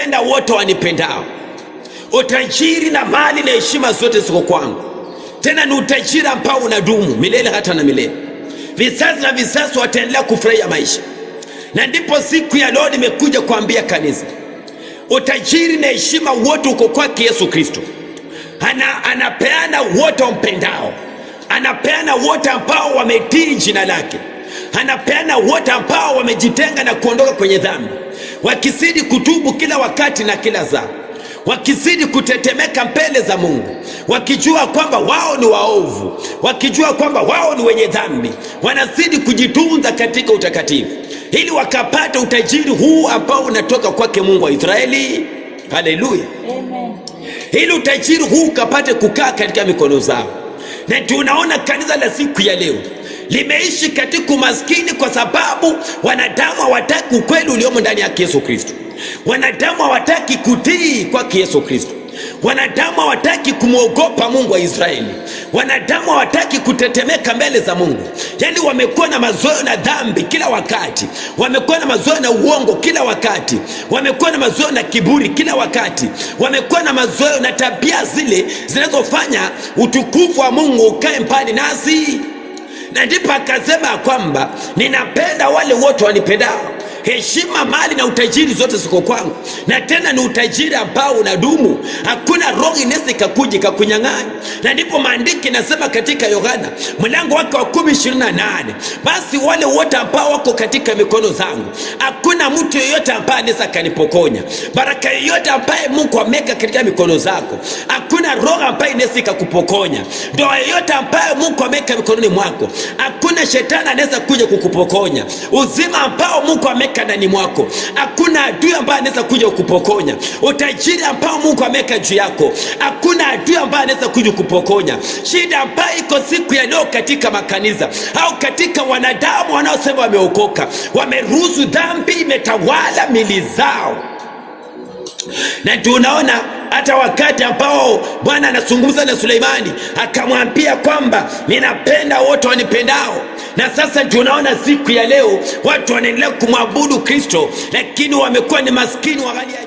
ninapenda wote wanipendao. Utajiri na mali na heshima zote ziko kwangu, tena ni utajiri ambao unadumu milele hata na milele. Vizazi na vizazi wataendelea kufurahia maisha. Na ndipo siku ya leo nimekuja kuambia kanisa, utajiri na heshima wote uko kwake Yesu Kristo. Anapeana wote wampendao, anapeana wote ambao wametii jina lake, anapeana wote ambao wamejitenga na kuondoka kwenye dhambi, wakizidi kutubu kila wakati na kila saa, wakizidi kutetemeka mbele za Mungu, wakijua kwamba wao ni waovu, wakijua kwamba wao ni wenye dhambi, wanazidi kujitunza katika utakatifu ili wakapata utajiri huu ambao unatoka kwake Mungu wa Israeli. Haleluya, amen. Ili utajiri huu ukapate kukaa katika mikono zao. Na tunaona kanisa la siku ya leo limeishi katika umaskini kwa sababu wanadamu hawataki ukweli uliomo ndani ya Yesu Kristo. Wanadamu hawataki kutii kwa Yesu Kristo. Wanadamu hawataki kumwogopa Mungu wa Israeli. Wanadamu hawataki kutetemeka mbele za Mungu. Yaani wamekuwa na mazoea na dhambi kila wakati, wamekuwa na mazoea na uongo kila wakati, wamekuwa na mazoea na kiburi kila wakati, wamekuwa na mazoea na tabia zile zinazofanya utukufu wa Mungu ukae mbali nasi. Na ndipo akasema kwamba ninapenda wale wote wanipendao. Heshima, mali na utajiri zote ziko kwangu, na tena ni utajiri ambao unadumu. Hakuna roho inaweza ikakuja ikakunyang'anya. Na ndipo maandiki nasema katika Yohana mlango wake wa 10:28, basi wale wote ambao wako katika mikono zangu, hakuna mtu yeyote ambaye anaweza kanipokonya. Baraka yoyote ambaye Mungu ameka katika mikono zako, hakuna roho ambaye inaweza ikakupokonya. Ndoa yoyote ambaye Mungu ameka mikononi mwako, hakuna shetani anaweza kuja kukupokonya. Uzima ambao Mungu ameka ndani mwako, hakuna adui ambaye anaweza kuja kukupokonya. Utajiri ambao Mungu ameka juu yako, hakuna adui ambaye anaweza kuja kukupokonya. Shida ambayo iko siku ya leo katika makanisa au katika wanadamu wanaosema wameokoka, wameruhusu dhambi imetawala mili zao. Na tunaona hata wakati ambao Bwana anazungumza na Suleimani akamwambia kwamba ninapenda wote wanipendao. Na sasa tunaona siku ya leo watu wanaendelea kumwabudu Kristo, lakini wamekuwa ni maskini wa hali ya